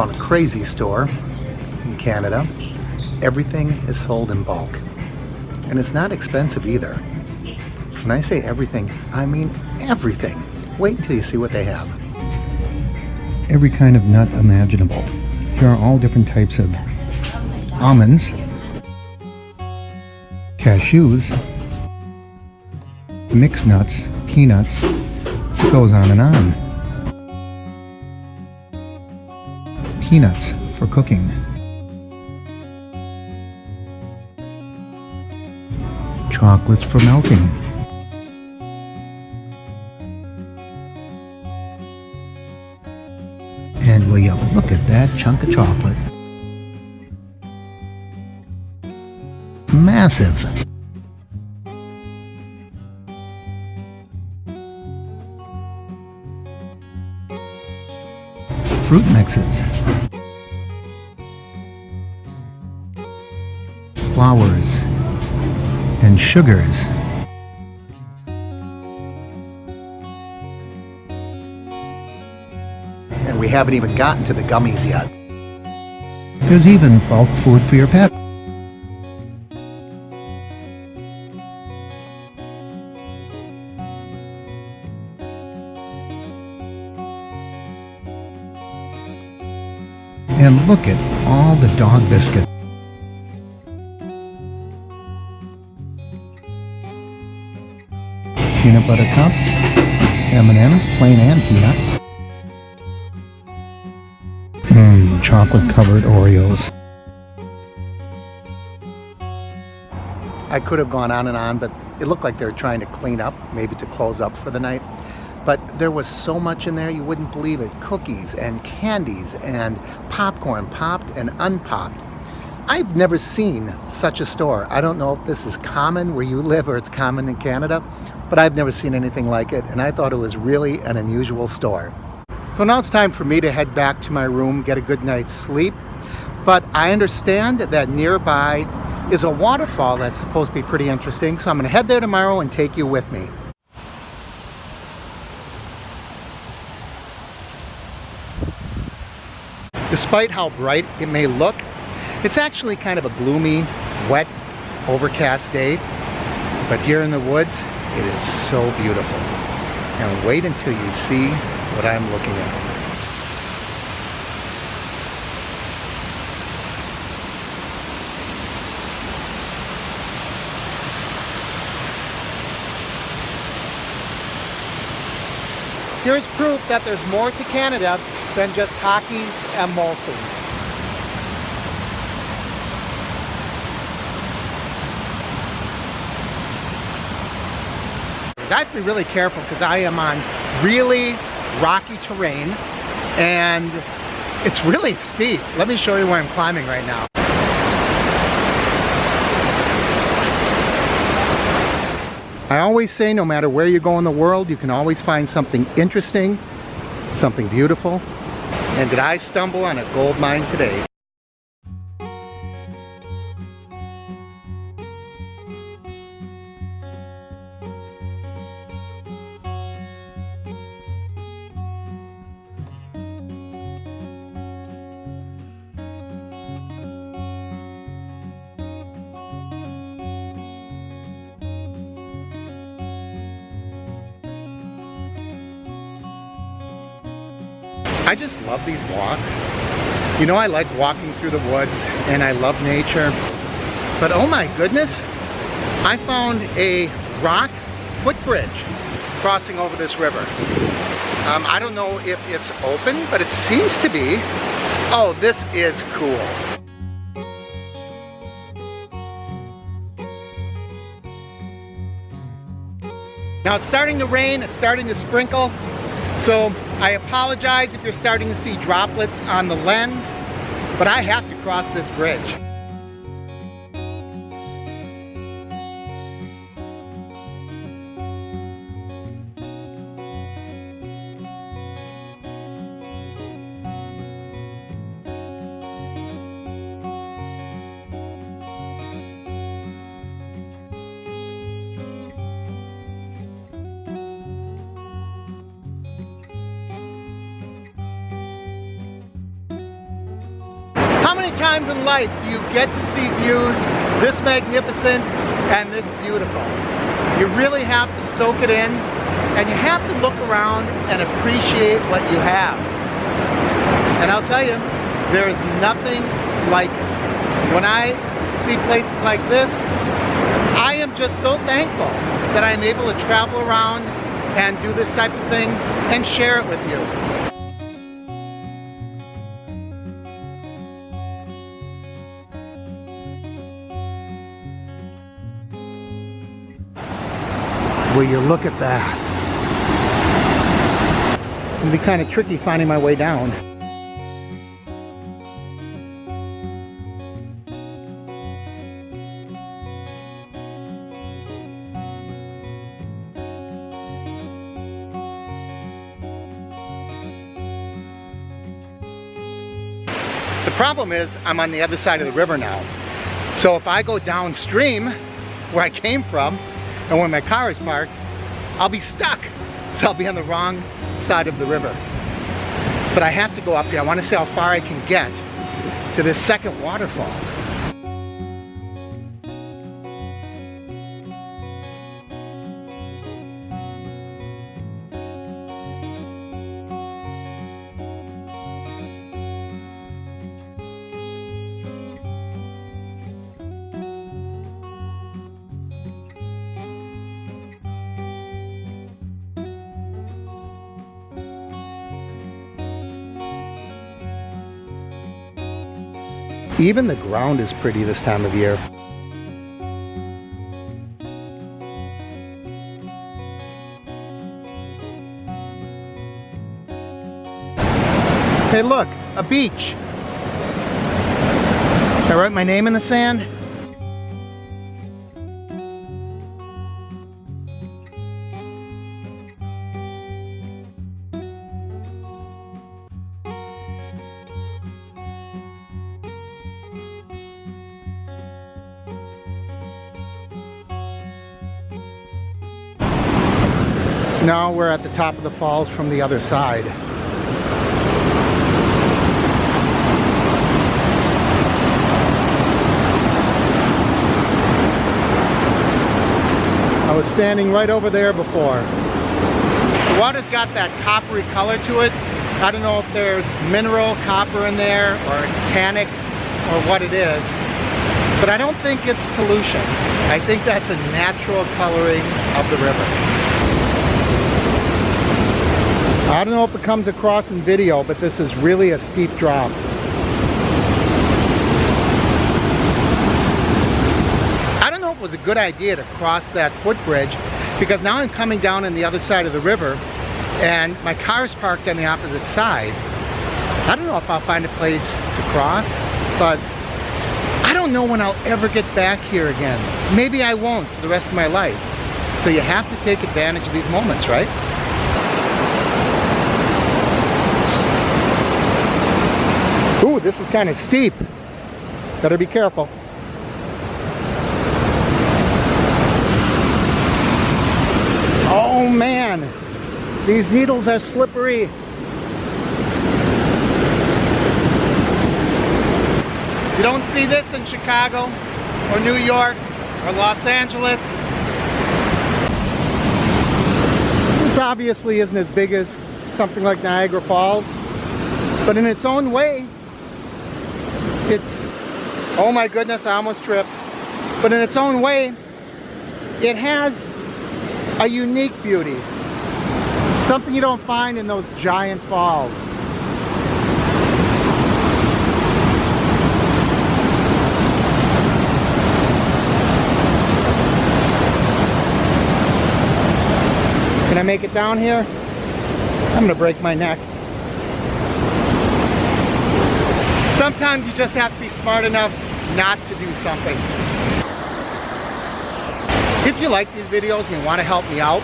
found a crazy store in Canada. Everything is sold in bulk. And it's not expensive either. When I say everything, I mean everything. Wait until you see what they have. Every kind of nut imaginable. Here are all different types of almonds, cashews, mixed nuts, peanuts. It goes on and on. Peanuts for cooking. Chocolates for melting. And will you look at that chunk of chocolate? Massive. Fruit mixes. Flours and sugars. And we haven't even gotten to the gummies yet. There's even bulk food for your pet. And look at all the dog biscuits. Peanut butter cups, M&M's, plain and peanut. Chocolate covered Oreos. I could have gone on and on, but it looked like they were trying to clean up, maybe to close up for the night. But there was so much in there you wouldn't believe it. Cookies and candies and popcorn, popped and unpopped. I've never seen such a store. I don't know if this is common where you live or it's common in Canada, but I've never seen anything like it, and I thought it was really an unusual store. So now it's time for me to head back to my room, get a good night's sleep. But I understand that nearby is a waterfall that's supposed to be pretty interesting, so I'm going to head there tomorrow and take you with me. Despite how bright it may look, it's actually kind of a gloomy, wet, overcast day. But here in the woods, it is so beautiful. And wait until you see what I'm looking at. Here's proof that there's more to Canada than just hockey and Molson. I have to be really careful because I am on really rocky terrain and it's really steep. Let me show you where I'm climbing right now. I always say no matter where you go in the world, you can always find something interesting, something beautiful. And did I stumble on a gold mine today? I just love these walks. You know, I like walking through the woods and I love nature. But oh my goodness, I found a rock footbridge crossing over this river. I don't know if it's open, but it seems to be. Oh, this is cool. Now it's starting to rain, it's starting to sprinkle. So I apologize if you're starting to see droplets on the lens, but I have to cross this bridge. How many times in life do you get to see views this magnificent and this beautiful? You really have to soak it in, and you have to look around and appreciate what you have. And I'll tell you, there is nothing like it. When I see places like this, I am just so thankful that I'm able to travel around and do this type of thing and share it with you. Will you look at that? It'll be kind of tricky finding my way down. The problem is I'm on the other side of the river now. So if I go downstream where I came from and where my car is parked, I'll be stuck. So I'll be on the wrong side of the river. But I have to go up here. I want to see how far I can get to this second waterfall. Even the ground is pretty this time of year. Hey look, a beach. Can I write my name in the sand? Now we're at the top of the falls from the other side. I was standing right over there before. The water's got that coppery color to it. I don't know if there's mineral copper in there or tannic or what it is, but I don't think it's pollution. I think that's a natural coloring of the river. I don't know if it comes across in video, but this is really a steep drop. I don't know if it was a good idea to cross that footbridge, because now I'm coming down on the other side of the river and my car's parked on the opposite side. I don't know if I'll find a place to cross, but I don't know when I'll ever get back here again. Maybe I won't for the rest of my life. So you have to take advantage of these moments, right? Ooh, this is kind of steep. Better be careful. Oh man, these needles are slippery. You don't see this in Chicago or New York or Los Angeles. This obviously isn't as big as something like Niagara Falls, but in its own way, it's, oh my goodness, I almost tripped. But in its own way, it has a unique beauty. Something you don't find in those giant falls. Can I make it down here? I'm gonna break my neck. Sometimes you just have to be smart enough not to do something. If you like these videos and you want to help me out,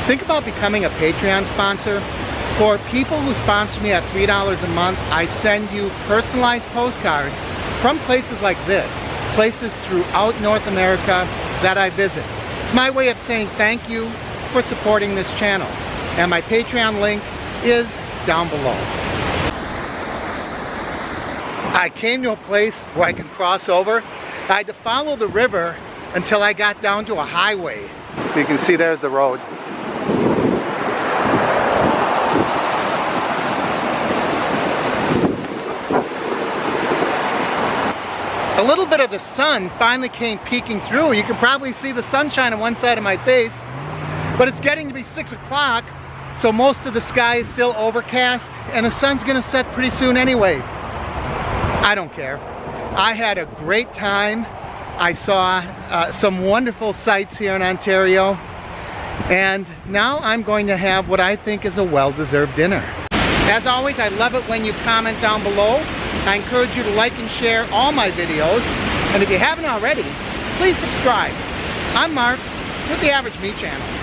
think about becoming a Patreon sponsor. For people who sponsor me at $3 a month, I send you personalized postcards from places like this, places throughout North America that I visit. It's my way of saying thank you for supporting this channel. And my Patreon link is down below. I came to a place where I can cross over. I had to follow the river until I got down to a highway. You can see there's the road. A little bit of the sun finally came peeking through. You can probably see the sunshine on one side of my face, but it's getting to be 6 o'clock, so most of the sky is still overcast, and the sun's gonna set pretty soon anyway. I don't care. I had a great time. I saw some wonderful sights here in Ontario, and now I'm going to have what I think is a well-deserved dinner. As always, I love it when you comment down below. I encourage you to like and share all my videos, and if you haven't already, please subscribe. I'm Mark with the Average Meat Channel.